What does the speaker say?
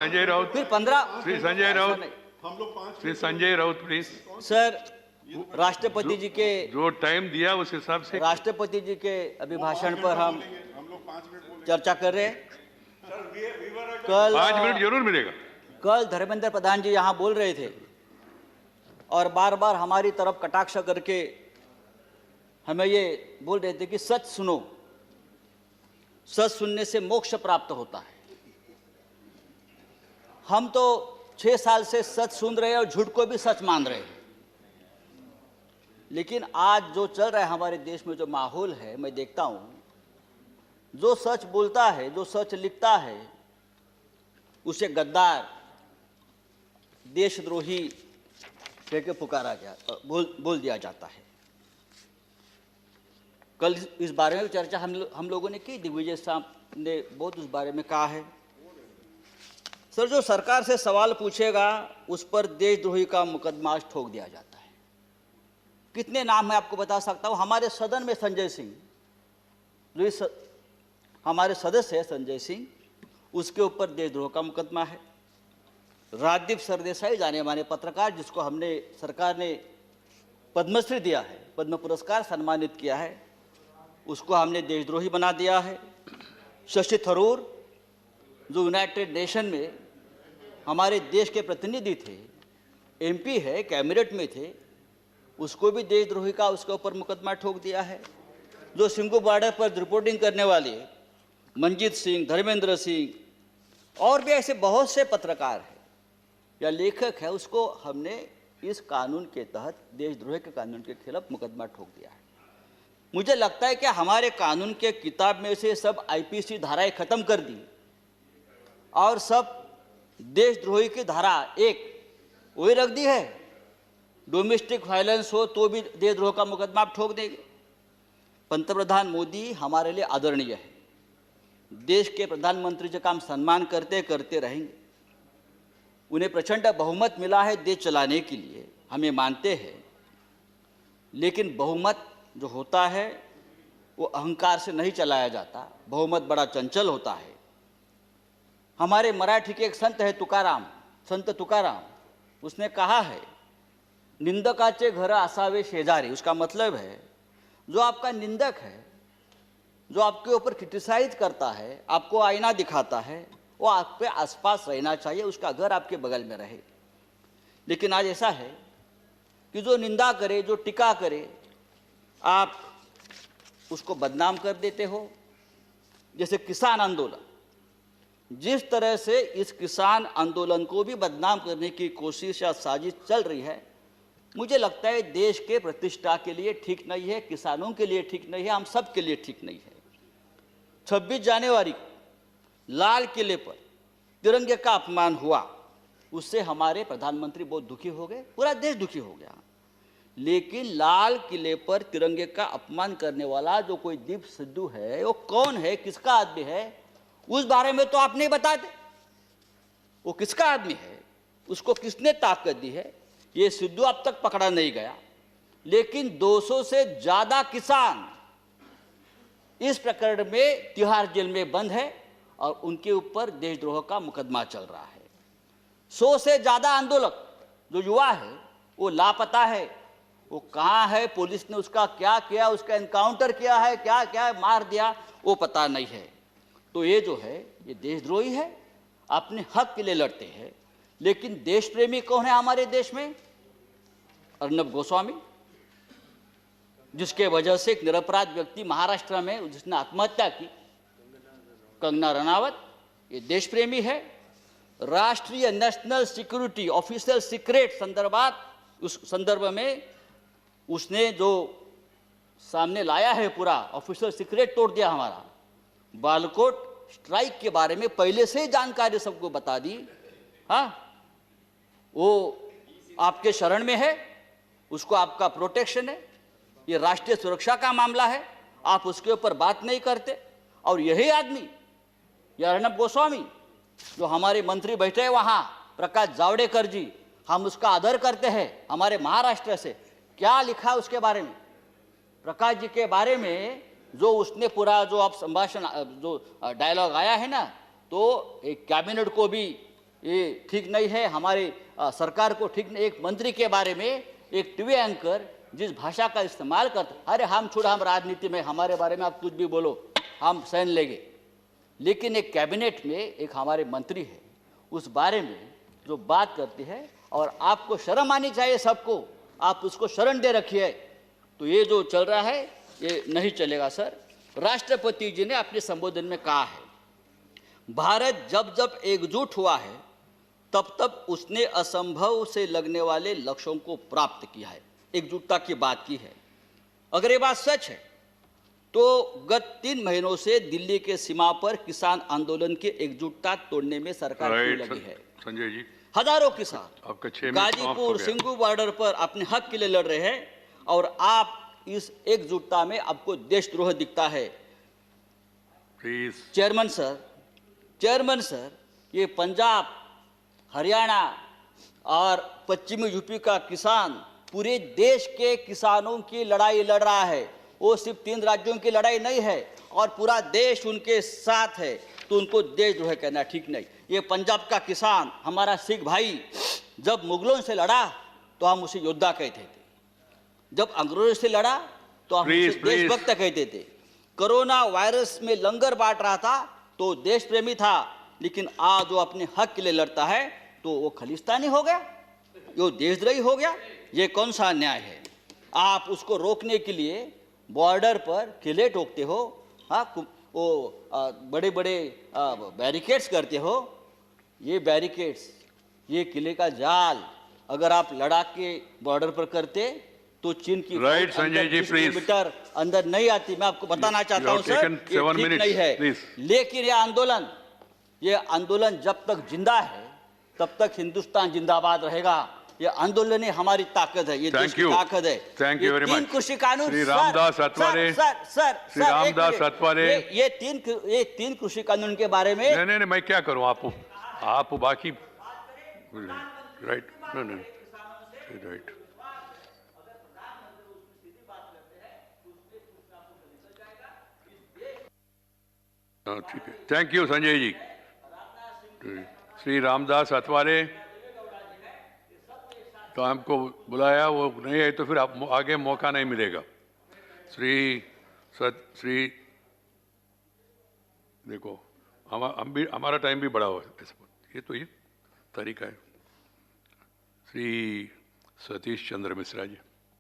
संजय राउत, फिर 15 Shri Sanjay Raut, Shri Sanjay Raut please. Sir, राष्ट्रपति जी के जो टाइम दिया उस हिसाब से राष्ट्रपति जी के अभिभाषण पर हम चर्चा कर रहे हैं। कल 5 मिनट जरूर मिलेगा। कल धर्मेंद्र प्रधान जी यहाँ बोल रहे थे और बार बार हमारी तरफ कटाक्ष करके हमें ये बोल रहे थे कि सच सुनो, सच सुनने से मोक्ष प्राप्त होता है। हम तो 6 साल से सच सुन रहे हैं और झूठ को भी सच मान रहे हैं, लेकिन आज जो चल रहा है हमारे देश में, जो माहौल है, मैं देखता हूं, जो सच बोलता है, जो सच लिखता है, उसे गद्दार, देशद्रोही कह के पुकारा गया, बोल दिया जाता है। कल इस बारे में चर्चा हम लोगों ने की, दिग्विजय साहब ने बहुत उस बारे में कहा है। सर, जो सरकार से सवाल पूछेगा उस पर देशद्रोही का मुकदमा ठोक दिया जाता है। कितने नाम मैं आपको बता सकता हूं। हमारे सदन में संजय सिंह, जो हमारे सदस्य है संजय सिंह, उसके ऊपर देशद्रोह का मुकदमा है। राजदीप सरदेसाई, जाने माने पत्रकार, जिसको हमने सरकार ने पद्मश्री दिया है, पद्म पुरस्कार सम्मानित किया है, उसको हमने देशद्रोही बना दिया है। शशि थरूर, जो यूनाइटेड नेशन में हमारे देश के प्रतिनिधि थे, एमपी है, कैबिनेट में थे, उसको भी देशद्रोही का उसके ऊपर मुकदमा ठोक दिया है। जो सिंगू बॉर्डर पर रिपोर्टिंग करने वाले मंजीत सिंह, धर्मेंद्र सिंह और भी ऐसे बहुत से पत्रकार हैं या लेखक है, उसको हमने इस कानून के तहत, देशद्रोह के कानून के खिलाफ मुकदमा ठोक दिया है। मुझे लगता है कि हमारे कानून के किताब में से सब आईपीसी धाराएं खत्म कर दी और सब देशद्रोही की धारा एक वही रख दी है। डोमेस्टिक वायलेंस हो तो भी देशद्रोह का मुकदमा आप ठोक देंगे। पंतप्रधान मोदी हमारे लिए आदरणीय है, देश के प्रधानमंत्री जी का हम सम्मान करते करते रहेंगे। उन्हें प्रचंड बहुमत मिला है देश चलाने के लिए, हमें मानते हैं, लेकिन बहुमत जो होता है वो अहंकार से नहीं चलाया जाता। बहुमत बड़ा चंचल होता है। हमारे मराठी के एक संत है तुकाराम, संत तुकाराम, उसने कहा है, निंदकाचे घर असावे शेजारी। उसका मतलब है, जो आपका निंदक है, जो आपके ऊपर क्रिटिसाइज करता है, आपको आईना दिखाता है, वो आपके आसपास रहना चाहिए, उसका घर आपके बगल में रहे। लेकिन आज ऐसा है कि जो निंदा करे, जो टीका करे, आप उसको बदनाम कर देते हो। जैसे किसान आंदोलन, जिस तरह से इस किसान आंदोलन को भी बदनाम करने की कोशिश या साजिश चल रही है, मुझे लगता है देश के प्रतिष्ठा के लिए ठीक नहीं है, किसानों के लिए ठीक नहीं है, हम सब के लिए ठीक नहीं है। 26 जनवरी को लाल किले पर तिरंगे का अपमान हुआ, उससे हमारे प्रधानमंत्री बहुत दुखी हो गए, पूरा देश दुखी हो गया। लेकिन लाल किले पर तिरंगे का अपमान करने वाला जो कोई दीप सिद्धू है, वो कौन है, किसका आदमी है, उस बारे में तो आप नहीं बताते। वो किसका आदमी है, उसको किसने ताकत दी है, ये सिद्धू अब तक पकड़ा नहीं गया। लेकिन 200 से ज्यादा किसान इस प्रकरण में तिहाड़ जेल में बंद है और उनके ऊपर देशद्रोह का मुकदमा चल रहा है। 100 से ज्यादा आंदोलक जो युवा है वो लापता है। वो कहाँ है, पुलिस ने उसका क्या किया, उसका एनकाउंटर किया है, क्या क्या मार दिया, वो पता नहीं है। तो ये जो है, ये देशद्रोही है, अपने हक के लिए लड़ते हैं। लेकिन देश प्रेमी कौन है हमारे देश में? अर्नब गोस्वामी, जिसके वजह से एक निरपराध व्यक्ति महाराष्ट्र में जिसने आत्महत्या की, कंगना रनावत, ये देश प्रेमी है। राष्ट्रीय नेशनल सिक्योरिटी ऑफिशियल सीक्रेट संदर्भात, उस संदर्भ में उसने जो सामने लाया है, पूरा ऑफिशियल सीक्रेट तोड़ दिया हमारा। बालकोट स्ट्राइक के बारे में पहले से ही जानकारी सबको बता दी। हाँ, वो आपके शरण में है, उसको आपका प्रोटेक्शन है, ये राष्ट्रीय सुरक्षा का मामला है, आप उसके ऊपर बात नहीं करते। और यही आदमी, यह अर्नब गोस्वामी, जो हमारे मंत्री बैठे हैं वहाँ, प्रकाश जावड़ेकर जी, हम उसका आदर करते हैं, हमारे महाराष्ट्र से, क्या लिखा उसके बारे में, प्रकाश जी के बारे में, जो उसने पूरा जो आप संभाषण, जो डायलॉग आया है ना, तो एक कैबिनेट को भी ये ठीक नहीं है, हमारी सरकार को ठीक नहीं। एक मंत्री के बारे में एक टीवी एंकर जिस भाषा का इस्तेमाल करता, अरे हम छोड़ो, हम राजनीति में, हमारे बारे में आप कुछ भी बोलो हम सहन लेंगे। लेकिन एक कैबिनेट में एक हमारे मंत्री है, उस बारे में जो बात करती है, और आपको शर्म आनी चाहिए सबको, आप उसको शरण दे रखिए। तो ये जो चल रहा है ये नहीं चलेगा सर। राष्ट्रपति जी ने अपने संबोधन में कहा है, भारत जब जब एकजुट हुआ है तब तब उसने असंभव से लगने वाले लक्ष्यों को प्राप्त किया है, एकजुटता की बात की है। अगर ये बात सच है तो गत 3 महीनों से दिल्ली के सीमा पर किसान आंदोलन की एकजुटता तोड़ने में सरकार क्यों लगी है? संजय जी, हजारों किसान आपका 6 मिनट समाप्त हो गाजीपुर गया। सिंगू बॉर्डर पर अपने हक के लिए लड़ रहे हैं, और आप इस एकजुटता में आपको देशद्रोह दिखता है। प्लीज। चेयरमैन सर, ये पंजाब, हरियाणा और पश्चिमी यूपी का किसान पूरे देश के किसानों की लड़ाई लड़ रहा है। वो सिर्फ 3 राज्यों की लड़ाई नहीं है, और पूरा देश उनके साथ है। तो उनको देशद्रोह कहना ठीक नहीं। ये पंजाब का किसान, हमारा सिख भाई, जब मुगलों से लड़ा तो हम उसे योद्धा कहते थे, जब अंग्रेजों से लड़ा तो हम उसे देशभक्त कहते थे। कोरोना वायरस में लंगर बांट रहा था तो देश प्रेमी था, लेकिन आज जो अपने हक के लिए लड़ता है तो वो खालिस्तानी हो गया, वो देशद्रोही हो गया। ये कौन सा अन्याय है? आप उसको रोकने के लिए बॉर्डर पर किले ठोकते हो, हाँ, वो बड़े बड़े बैरिकेड्स करते हो। ये बैरिकेड्स, ये किले का जाल अगर आप लद्दाख के बॉर्डर पर करते तो चीन की right Sanjay ji, please. Kilometre अंदर नहीं आती। मैं आपको बताना चाहता हूं सर, ये ठीक नहीं है। लेकिन ये आंदोलन जब तक जिंदा है तब तक हिंदुस्तान जिंदाबाद रहेगा। ये आंदोलन ही हमारी ताकत है, ये देश की ताकत है। Thank you very much. 3 कृषि कानून, श्री रामदास अठवले, श्री रामदास अठवले, ये 3 कृषि कानून के बारे में नहीं, मैं क्या करूं? आप बाकी राइट, राइट। ठीक है, थैंक यू संजय जी। श्री रामदास अठवले तो हमको बुलाया, वो नहीं है तो फिर आप आगे मौका नहीं मिलेगा। श्री देखो, हमारा टाइम भी बड़ा हो, ये तो ये तरीका है। श्री सतीश चंद्र मिश्रा जी।